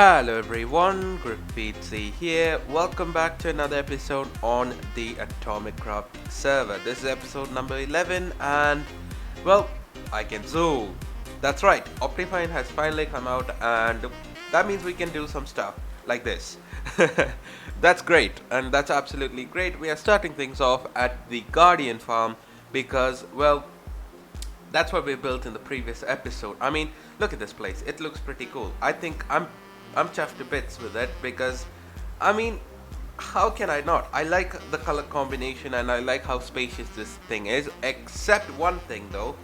Hello everyone, Graffitzi here. Welcome back to another episode on the AtomiCraft server. This is episode number 11 and, well, I can zoom. That's right, Optifine has finally come out and that means we can do some stuff like this. That's great and that's absolutely great. We are starting things off at the Guardian farm because, well, that's what we built in the previous episode. I mean, look at this place. It looks pretty cool. I think I'm chuffed to bits with it because, I mean, how can I not? I like the color combination and I like how spacious this thing is. Except one thing though,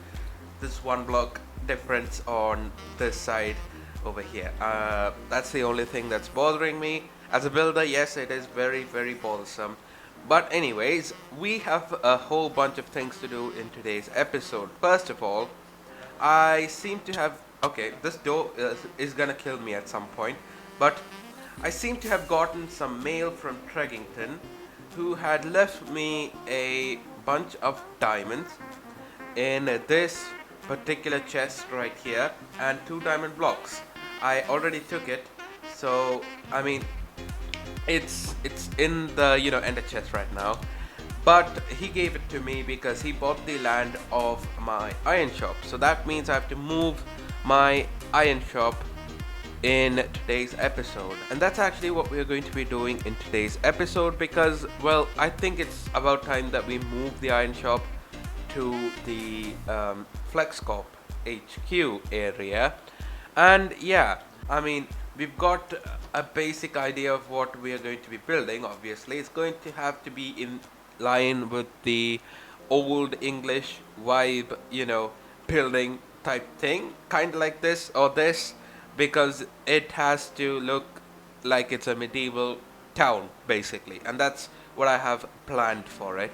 this one block difference on this side over here. That's the only thing that's bothering me. As a builder, yes, it is very bothersome. But anyways, we have a whole bunch of things to do in today's episode. First of all, I seem to have... Okay, this door is gonna kill me at some point. But I seem to have gotten some mail from Treggington, who had left me a bunch of diamonds in this particular chest right here and 2 diamond blocks. I already took it, so I mean... It's in the ender chest right now, but he gave it to me because he bought the land of my iron shop. So that means I have to move my iron shop in today's episode, and that's actually what we're going to be doing in today's episode because, well, I think it's about time that we move the iron shop to the FlexCorp HQ area. And yeah, I mean, we've got a basic idea of what we are going to be building. Obviously, it's going to have to be in line with the old English vibe, building type thing, kind of like this or this, because it has to look like it's a medieval town, basically, and that's what I have planned for it.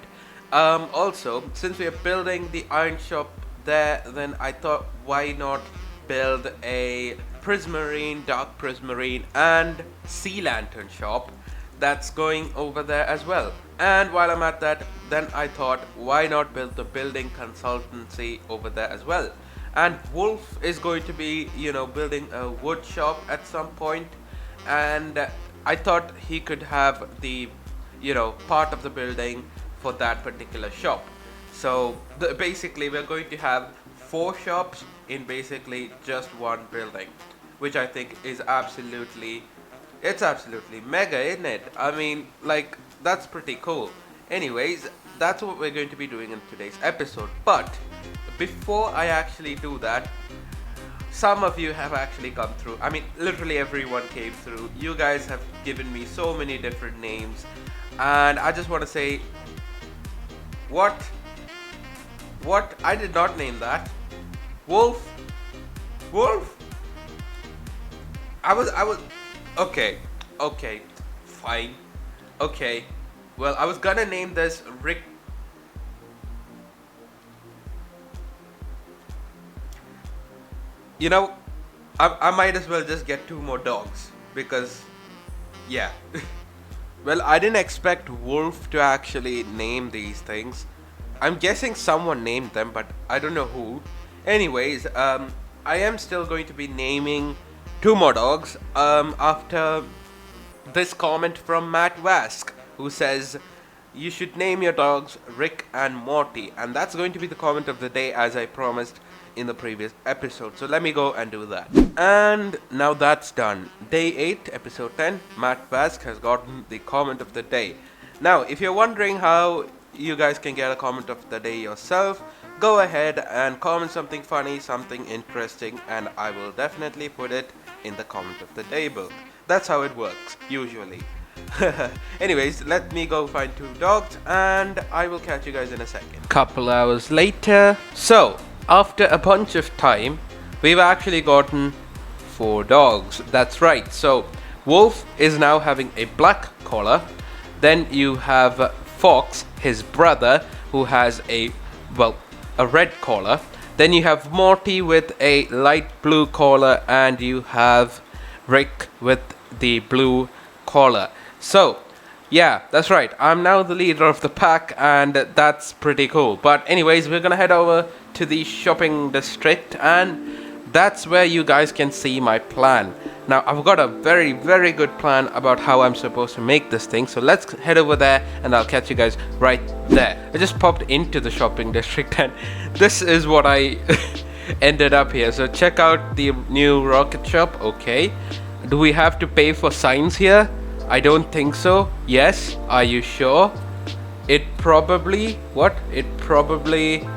Also, since we are building the iron shop there, then I thought, why not build a prismarine, dark prismarine and sea lantern shop that's going over there as well. And while I'm at that, then I thought, why not build the building consultancy over there as well. And Wolf is going to be building a wood shop at some point, and I thought he could have the part of the building for that particular shop. So basically we're going to have 4 shops in basically just one building, which I think is absolutely mega, isn't it? I mean, like, that's pretty cool. Anyways, that's what we're going to be doing in today's episode. But before I actually do that, some of you have actually come through. I mean, literally everyone came through. You guys have given me so many different names, and I just want to say, what? I did not name that. Wolf? I was okay, fine. Okay, well, I was gonna name this Rick. I might as well just get 2 more dogs because, yeah. Well, I didn't expect Wolf to actually name these things. I'm guessing someone named them, but I don't know who. Anyways, I am still going to be naming 2 more dogs after this comment from Matt Vask, who says you should name your dogs Rick and Morty, and that's going to be the comment of the day, as I promised in the previous episode. So let me go and do that. And now that's done. Day 8, episode 10, Matt Vask has gotten the comment of the day. Now, if you're wondering how you guys can get a comment of the day yourself, go ahead and comment something funny, something interesting, and I will definitely put it in the comment of the day book. That's how it works, usually. Anyways, let me go find 2 dogs and I will catch you guys in a second. Couple hours later. So, after a bunch of time, we've actually gotten 4 dogs. That's right. So, Wolf is now having a black collar. Then you have Fox, his brother, who has a red collar. Then you have Morty with a light blue collar, and you have Rick with the blue collar. So, yeah, that's right. I'm now the leader of the pack, and that's pretty cool. But anyways, we're gonna head over to the shopping district, and that's where you guys can see my plan. Now I've got a very, very good plan about how I'm supposed to make this thing. So let's head over there and I'll catch you guys right there. I just popped into the shopping district and this is what I ended up here. So check out the new rocket shop. Okay. Do we have to pay for signs here? I don't think so. Yes. Are you sure? It probably... What? It probably...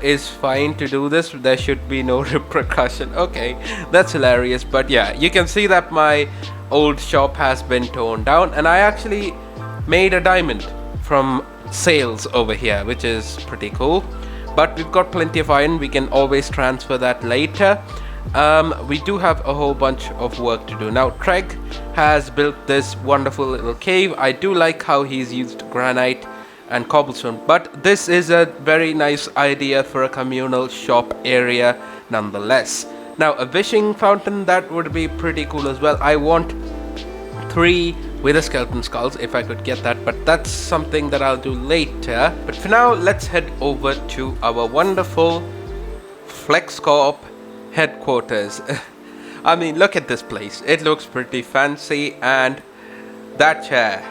is fine to do this. There should be no repercussion. Okay, that's hilarious. But yeah, you can see that my old shop has been torn down and I actually made a diamond from sales over here, which is pretty cool. But we've got plenty of iron. We can always transfer that later. We do have a whole bunch of work to do. Now Treg has built this wonderful little cave. I do like how he's used granite and cobblestone, but this is a very nice idea for a communal shop area nonetheless. Now a wishing fountain, that would be pretty cool as well. I want 3 with a skeleton skulls if I could get that, but that's something that I'll do later. But for now, let's head over to our wonderful FlexCorp headquarters. I mean, look at this place. It looks pretty fancy, and that chair,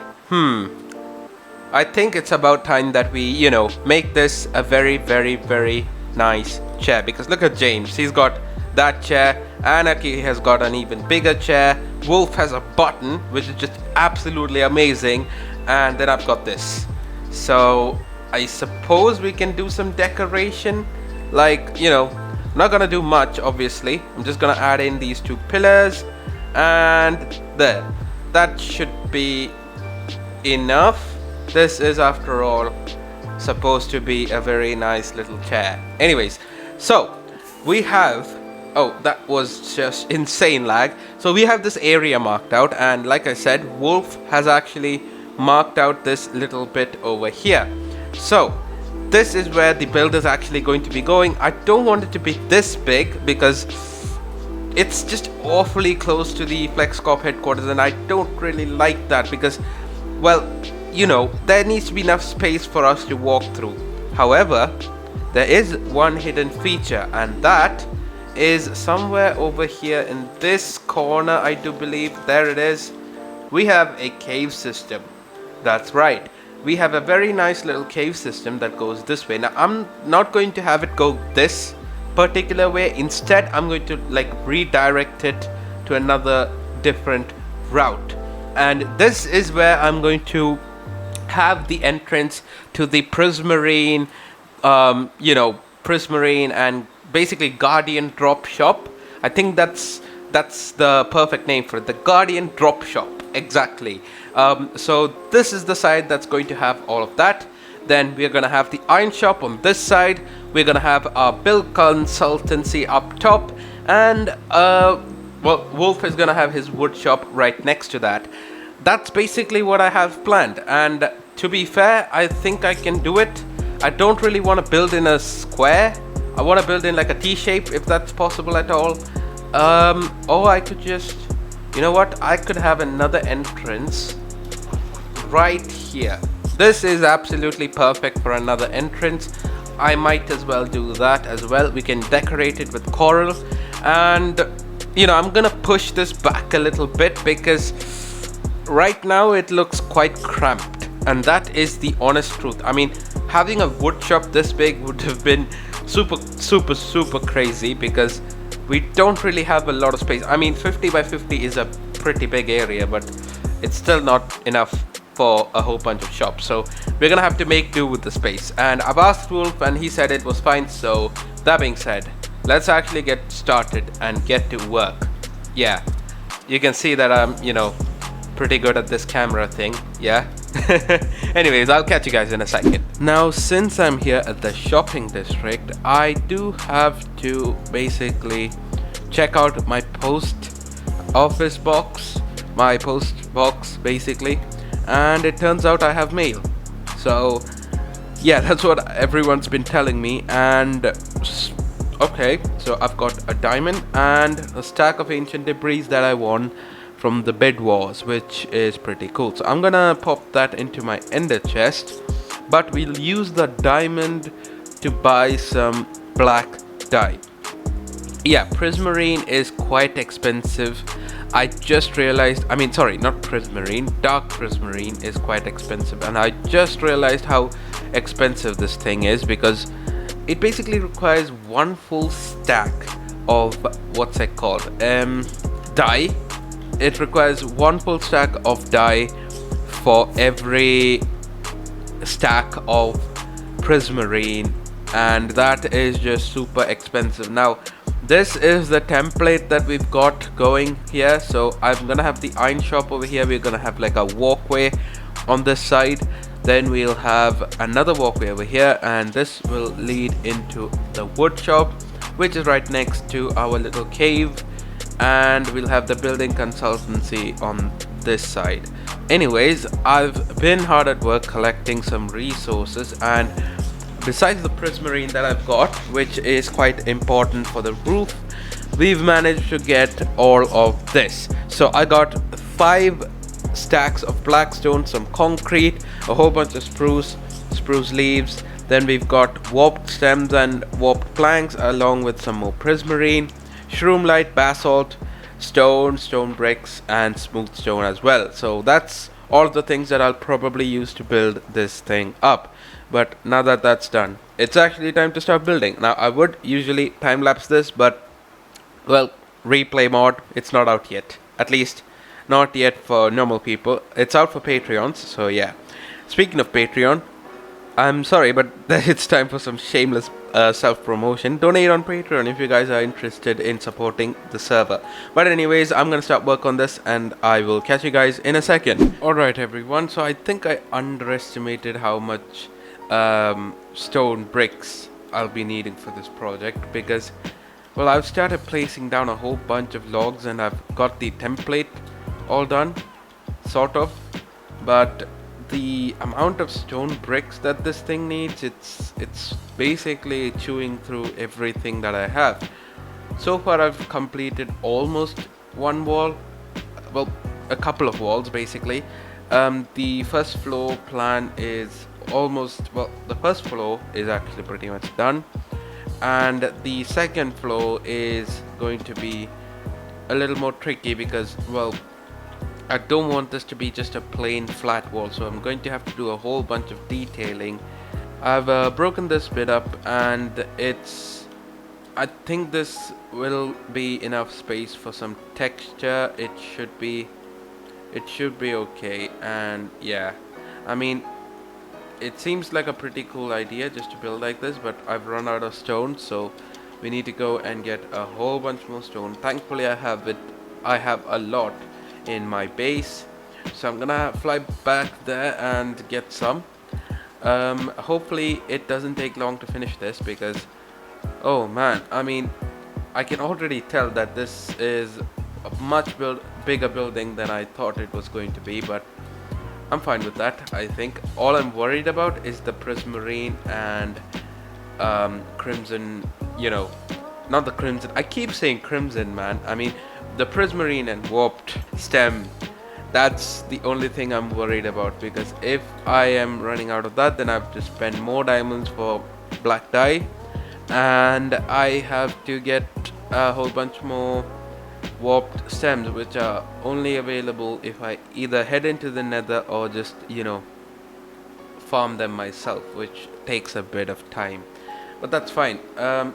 I think it's about time that we, you know, make this a very, very, very nice chair. Because look at James, he's got that chair. Anarchy has got an even bigger chair. Wolf has a button, which is just absolutely amazing. And then I've got this. So I suppose we can do some decoration. Like, you know, I'm not gonna do much, obviously. I'm just gonna add in these 2 pillars. And there. That should be enough. This is, after all, supposed to be a very nice little chair. Anyways, so we have... Oh, that was just insane lag. So we have this area marked out, and like I said, Wolf has actually marked out this little bit over here. So this is where the build is actually going to be going. I don't want it to be this big because it's just awfully close to the FlexCorp headquarters, and I don't really like that because, well, you know, there needs to be enough space for us to walk through. However, there is one hidden feature, and that is somewhere over here in this corner, I do believe. There it is. We have a cave system. That's right. We have a very nice little cave system that goes this way. Now, I'm not going to have it go this particular way. Instead, I'm going to like redirect it to another different route. And this is where I'm going to have the entrance to the Prismarine, Prismarine and basically Guardian drop shop. I think that's the perfect name for it, the Guardian drop shop, exactly. So this is the side that's going to have all of that. Then we're going to have the iron shop on this side. We're going to have our Building Consultancy up top, and Wolf is going to have his wood shop right next to that. That's basically what I have planned, and to be fair, I think I can do it. I don't really want to build in a square. I want to build in like a T-shape, if that's possible at all. Or I could just, you know what, I could have another entrance right here. This is absolutely perfect for another entrance. I might as well do that as well. We can decorate it with coral, and you know, I'm gonna push this back a little bit because right now it looks quite cramped, and that is the honest truth. I mean, having a wood shop this big would have been super crazy because we don't really have a lot of space. I mean, 50 by 50 is a pretty big area, but it's still not enough for a whole bunch of shops. So we're gonna have to make do with the space. And I've asked Wolf and he said it was fine. So that being said, let's actually get started and get to work. Yeah, you can see that I'm, you know, pretty good at this camera thing. Yeah. Anyways, I'll catch you guys in a second. Now, since I'm here at the shopping district, I do have to basically check out my post box basically, and it turns out I have mail. So yeah, that's what everyone's been telling me. And okay, so I've got a diamond and a stack of ancient debris that I won from the bed wars, which is pretty cool. So I'm gonna pop that into my ender chest, but we'll use the diamond to buy some black dye. yeah, prismarine is quite expensive. I just realized, I mean, sorry, not prismarine, dark prismarine is quite expensive, and I just realized how expensive this thing is, because it basically requires one full stack of what's it called, dye. It requires one full stack of dye for every stack of prismarine, and that is just super expensive. Now this is the template that we've got going here. So I'm gonna have the iron shop over here. We're gonna have like a walkway on this side, then we'll have another walkway over here, and this will lead into the wood shop, which is right next to our little cave, and we'll have the building consultancy on this side. Anyways, I've been hard at work collecting some resources, and besides the prismarine that I've got, which is quite important for the roof, we've managed to get all of this. So I got 5 stacks of blackstone, some concrete, a whole bunch of spruce leaves, then we've got warped stems and warped planks, along with some more prismarine, shroomlight, basalt, stone bricks, and smooth stone as well. So that's all the things that I'll probably use to build this thing up. But now that that's done, it's actually time to start building. Now I would usually time lapse this, but well, replay mod, it's not out yet. At least not yet for normal people. It's out for Patreons, so yeah. Speaking of Patreon, I'm sorry, but it's time for some shameless self-promotion. Donate on Patreon if you guys are interested in supporting the server. But anyways, I'm gonna start work on this, and I will catch you guys in a second. Alright everyone, so I think I underestimated how much stone bricks I'll be needing for this project, because well, I've started placing down a whole bunch of logs, and I've got the template all done, sort of, but the amount of stone bricks that this thing needs, it's basically chewing through everything that I have. So far I've completed almost one wall, well, a couple of walls basically. The first floor plan is almost, well, the first floor is actually pretty much done, and the second floor is going to be a little more tricky, because well, I don't want this to be just a plain flat wall, so I'm going to have to do a whole bunch of detailing. I've broken this bit up, and I think this will be enough space for some texture. It should be okay. And yeah, I mean, it seems like a pretty cool idea just to build like this, but I've run out of stone, so we need to go and get a whole bunch more stone. Thankfully I have a lot in my base, so I'm gonna fly back there and get some. Hopefully it doesn't take long to finish this, because oh man, I mean, I can already tell that this is a much bigger building than I thought it was going to be, but I'm fine with that. I think all I'm worried about is the prismarine and crimson, you know, not the crimson, I keep saying crimson, man, I mean the prismarine and warped stem. That's the only thing I'm worried about, because if I am running out of that, then I have to spend more diamonds for black dye, and I have to get a whole bunch more warped stems, which are only available if I either head into the Nether or just, you know, farm them myself, which takes a bit of time. But that's fine,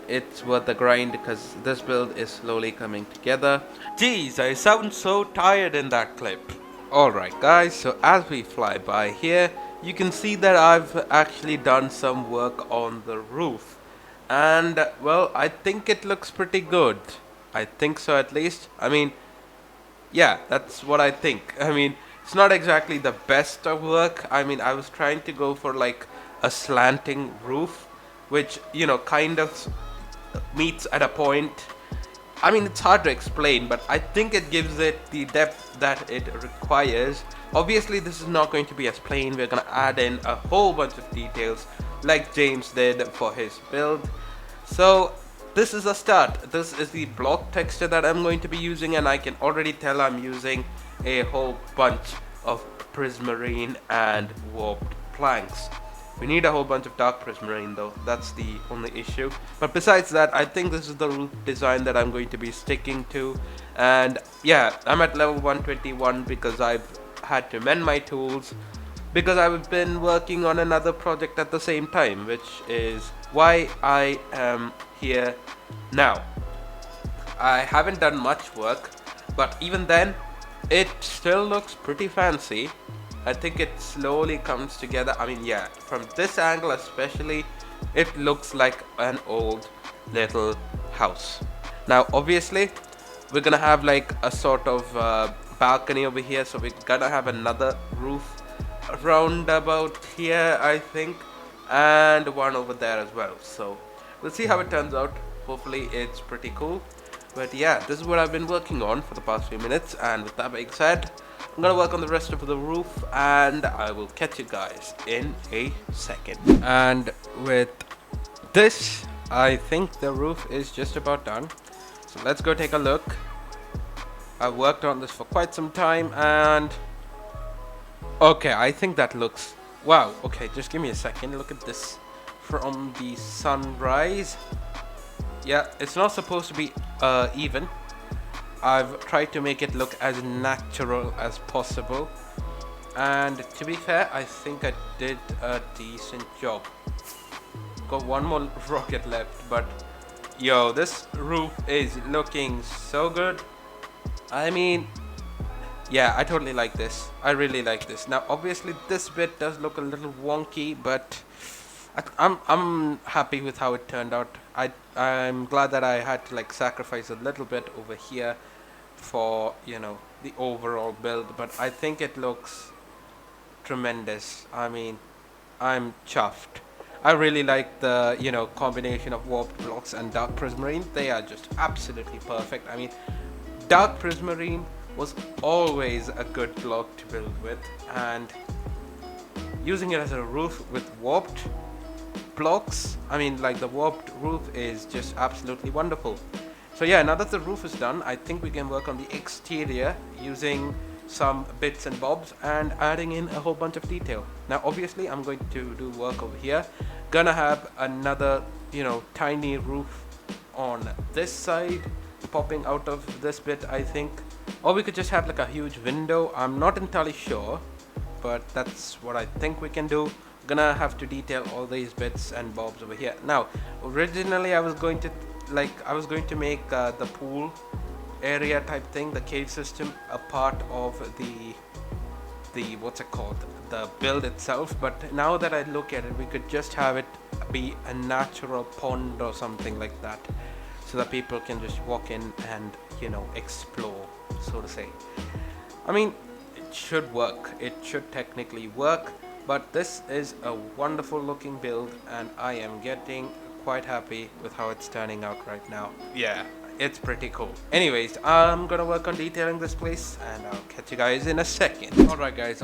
it's worth the grind, because this build is slowly coming together. Jeez, I sound so tired in that clip. Alright guys, so as we fly by here, you can see that I've actually done some work on the roof. And well, I think it looks pretty good. I think so, at least. I mean, yeah, that's what I think. I mean, it's not exactly the best of work. I mean, I was trying to go for like a slanting roof, which, you know, kind of meets at a point. I mean, it's hard to explain, but I think it gives it the depth that it requires. Obviously, this is not going to be as plain. We're going to add in a whole bunch of details like James did for his build. So this is a start. This is the block texture that I'm going to be using, and I can already tell I'm using a whole bunch of prismarine and warped planks. We need a whole bunch of dark prismarine though, that's the only issue. But besides that, I think this is the roof design that I'm going to be sticking to. And yeah, I'm at level 121 because I've had to mend my tools, because I've been working on another project at the same time, which is why I am here now. I haven't done much work, but even then, it still looks pretty fancy. I think it slowly comes together. I mean, yeah, from this angle especially, it looks like an old little house. Now, obviously, we're gonna have like a sort of balcony over here, so we're gonna have another roof around about here, I think, and one over there as well. So we'll see how it turns out. Hopefully it's pretty cool. But yeah, this is what I've been working on for the past few minutes, and with that being said, I'm gonna work on the rest of the roof and I will catch you guys in a second. And with this, I think the roof is just about done, so let's go take a look. I've worked on this for quite some time, and okay, I think that looks, wow. Okay, just give me a second. Look at this from the sunrise. Yeah, it's not supposed to be even. I've tried to make it look as natural as possible, and to be fair, I think I did a decent job. Got one more rocket left, but yo, this roof is looking so good. I mean, yeah, I totally like this. I really like this. Now, obviously, this bit does look a little wonky, but I'm happy with how it turned out. I'm glad that I had to like sacrifice a little bit over here for, you know, the overall build, but I think it looks tremendous. I mean, I'm chuffed. I really like the, you know, combination of warped blocks and dark prismarine. They are just absolutely perfect. I mean, dark prismarine was always a good block to build with, and using it as a roof with warped blocks, I mean, like the warped roof is just absolutely wonderful. So yeah, now that the roof is done, I think we can work on the exterior using some bits and bobs and adding in a whole bunch of detail. Now obviously I'm going to do work over here. Gonna have another, you know, tiny roof on this side popping out of this bit, I think. Or we could just have like a huge window. I'm not entirely sure, but that's what I think we can do. Gonna have to detail all these bits and bobs over here. Now, originally I was going to make the pool area type thing, the cave system, a part of the what's it called, the build itself. But now that I look at it, we could just have it be a natural pond or something like that, so that people can just walk in and, you know, explore, so to say. I mean, it should work. It should technically work. But this is a wonderful looking build, and I am getting quite happy with how it's turning out right now. Yeah, it's pretty cool. Anyways, I'm gonna work on detailing this place, and I'll catch you guys in a second. Alright guys,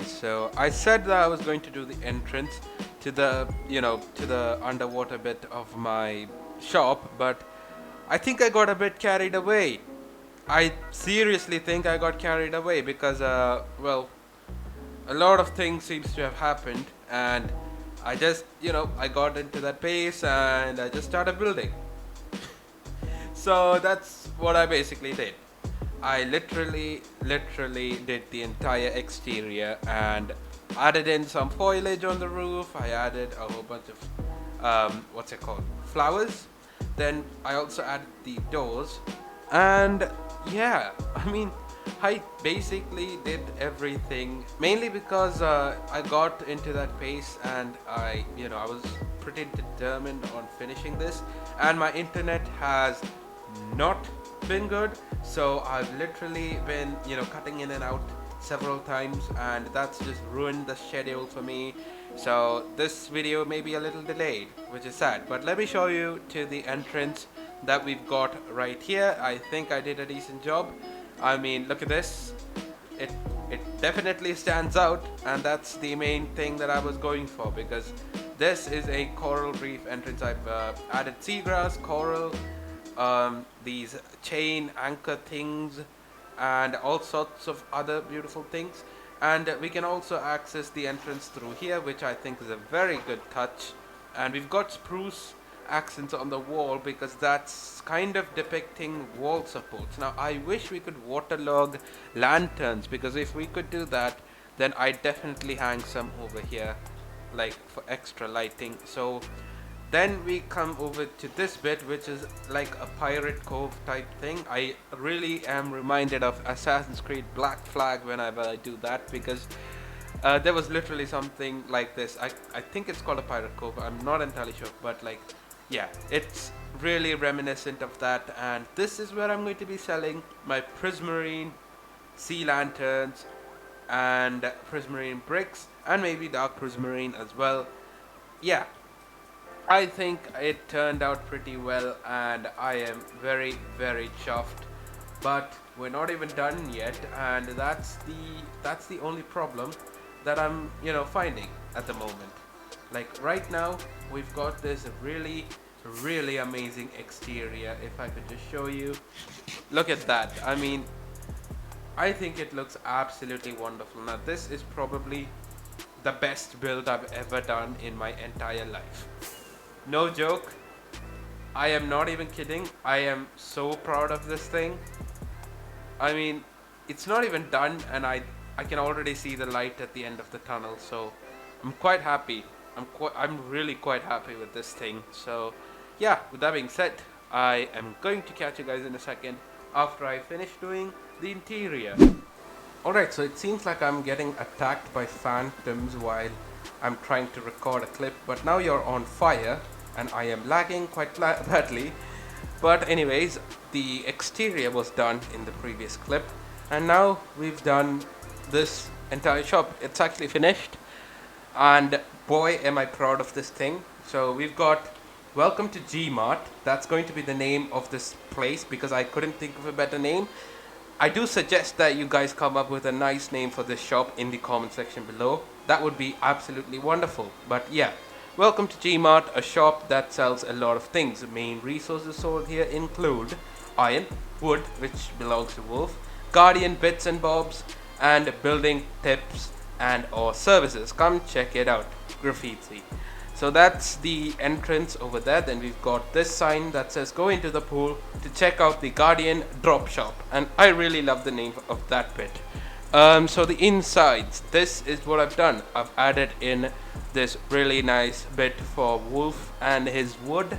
so I said that I was going to do the entrance to the, you know, to the underwater bit of my shop, but I think I got a bit carried away. I seriously think I got carried away because, well, a lot of things seems to have happened, and I just, you know, I got into that pace and I just started building. So that's what I basically did. I literally did the entire exterior and added in some foliage on the roof. I added a whole bunch of what's it called, flowers. Then I also added the doors, and yeah, I mean, I basically did everything, mainly because I got into that pace, and I was pretty determined on finishing this, and my internet has not been good, so I've literally been, cutting in and out several times, and that's just ruined the schedule for me. So this video may be a little delayed, which is sad, but let me show you to the entrance that we've got right here. I think I did a decent job. I mean, look at this. It definitely stands out, and that's the main thing that I was going for, because this is a coral reef entrance. I've added seagrass, coral, these chain anchor things, and all sorts of other beautiful things. And we can also access the entrance through here, which I think is a very good touch. And we've got spruce accents on the wall because that's kind of depicting wall supports. Now I wish we could waterlog lanterns, because if we could do that, then I definitely hang some over here, like for extra lighting. So then we come over to this bit, which is like a pirate cove type thing. I really am reminded of Assassin's Creed Black Flag whenever I do that, because there was literally something like this. I think it's called a pirate cove. I'm not entirely sure, but like, yeah, it's really reminiscent of that. And this is where I'm going to be selling my prismarine sea lanterns and prismarine bricks, and maybe dark prismarine as well. Yeah, I think it turned out pretty well, and I am very, very chuffed. But we're not even done yet, and that's the only problem that I'm finding at the moment. Like right now, we've got this really, really amazing exterior. If I could just show you, look at that. I mean, I think it looks absolutely wonderful. Now this is probably the best build I've ever done in my entire life. No joke. I am not even kidding. I am so proud of this thing. I mean, it's not even done, and I can already see the light at the end of the tunnel. So I'm quite happy. I'm really quite happy with this thing. So yeah, with that being said, I am going to catch you guys in a second after I finish doing the interior. Alright, so it seems like I'm getting attacked by phantoms while I'm trying to record a clip, but now you're on fire and I am lagging quite badly. But anyways, the exterior was done in the previous clip, and now we've done this entire shop. It's actually finished, and boy am I proud of this thing. So we've got welcome to Gmart. That's going to be the name of this place because I couldn't think of a better name. I do suggest that you guys come up with a nice name for this shop in the comment section below. That would be absolutely wonderful. But yeah, welcome to Gmart, a shop that sells a lot of things. The main resources sold here include iron, wood, which belongs to Wolf, guardian bits and bobs, and building tips and or services. Come check it out, Graffitzi. So that's the entrance over there. Then we've got this sign that says go into the pool to check out the Guardian drop shop, and I really love the name of that bit. So the insides, this is what I've done. I've added in this really nice bit for Wolf and his wood.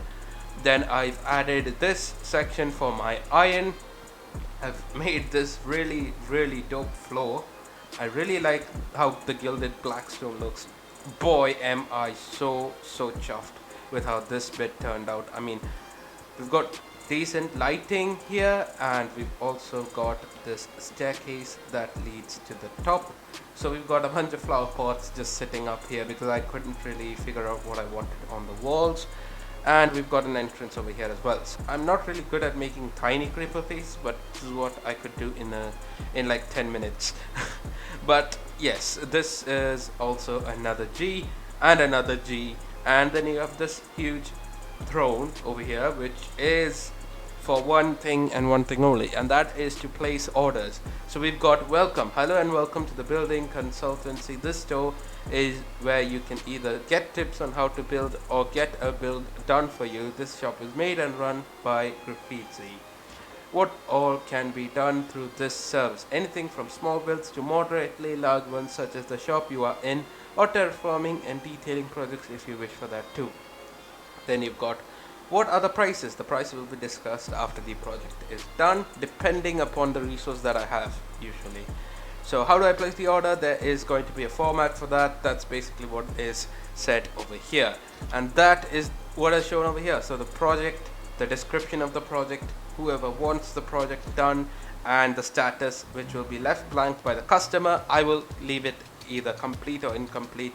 Then I've added this section for my iron. I've made this really, really dope floor. I really like how the gilded blackstone looks. Boy am I so chuffed with how this bit turned out. I mean, we've got decent lighting here, and we've also got this staircase that leads to the top. So we've got a bunch of flower pots just sitting up here because I couldn't really figure out what I wanted on the walls. And we've got an entrance over here as well. So I'm not really good at making tiny creeper faces, but this is what I could do in like 10 minutes. But yes, this is also another G and another G, and then you have this huge throne over here, which is for one thing and one thing only, and that is to place orders. So we've got welcome, hello and welcome to the Building Consultancy. This store is where you can either get tips on how to build or get a build done for you. This shop is made and run by Graffitzi. What all can be done through this service? Anything from small builds to moderately large ones, such as the shop you are in, or terraforming and detailing projects if you wish for that too. Then you've got what are the prices? The prices will be discussed after the project is done, depending upon the resource that I have usually. So how do I place the order? There is going to be a format for that. That's basically what is said over here, and that is what is shown over here. So the project, the description of the project, whoever wants the project done, and the status, which will be left blank by the customer. I will leave it either complete or incomplete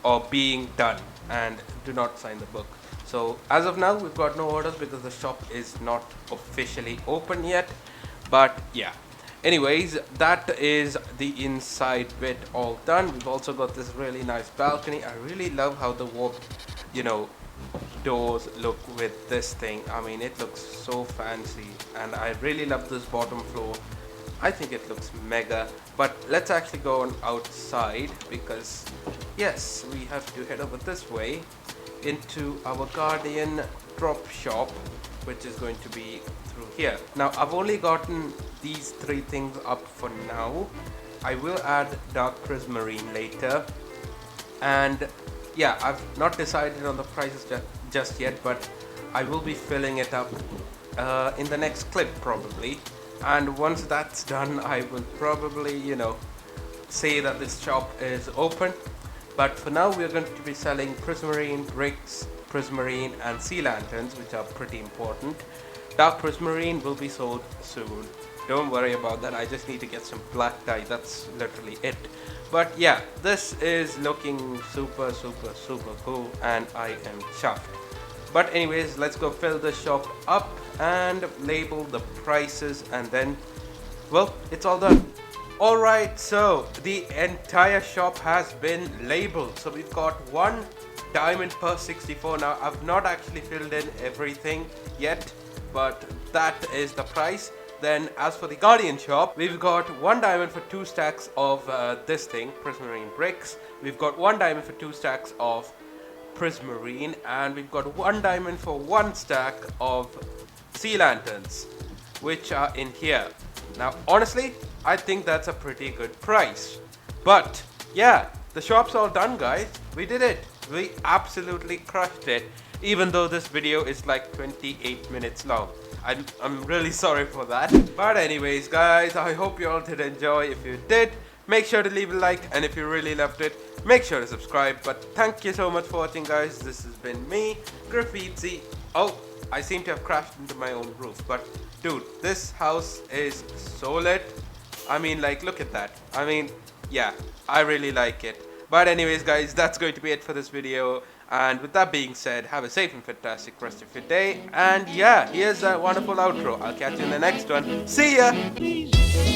or being done, and do not sign the book. So as of now, we've got no orders because the shop is not officially open yet. But yeah, anyways, that is the inside bit all done. We've also got this really nice balcony. I really love how the warped, doors look with this thing. I mean, it looks so fancy, and I really love this bottom floor I think it looks mega. But let's actually go on outside, because yes, we have to head over this way into our Guardian drop shop, which is going to be through here. Now I've only gotten these 3 things up for now. I will add dark prismarine later, and yeah, I've not decided on the prices just yet, but I will be filling it up in the next clip probably. And once that's done, I will probably, you know, say that this shop is open. But for now, we're going to be selling prismarine bricks, prismarine and sea lanterns, which are pretty important. Dark prismarine will be sold soon. Don't worry about that. I just need to get some black dye. That's literally it. But yeah, this is looking super cool, and I am chuffed. But anyways, let's go fill the shop up and label the prices, and then, well, it's all done. Alright, so the entire shop has been labeled. So we've got 1 diamond per 64. Now I've not actually filled in everything yet, but that is the price. Then as for the Guardian shop, we've got 1 diamond for 2 stacks of this thing, prismarine bricks. We've got 1 diamond for 2 stacks of prismarine, and we've got 1 diamond for 1 stack of sea lanterns, which are in here. Now honestly, I think that's a pretty good price. But yeah, the shop's all done, guys. We did it. We absolutely crushed it, even though this video is like 28 minutes long. I'm really sorry for that. But anyways, guys, I hope you all did enjoy. If you did, make sure to leave a like, and if you really loved it, make sure to subscribe. But thank you so much for watching, guys. This has been me, Graffitzi. Oh, I seem to have crashed into my own roof, but dude, this house is so lit. I mean, like, look at that. I mean, yeah, I really like it. But anyways, guys, that's going to be it for this video. And with that being said, have a safe and fantastic rest of your day. And yeah, here's a wonderful outro. I'll catch you in the next one. See ya!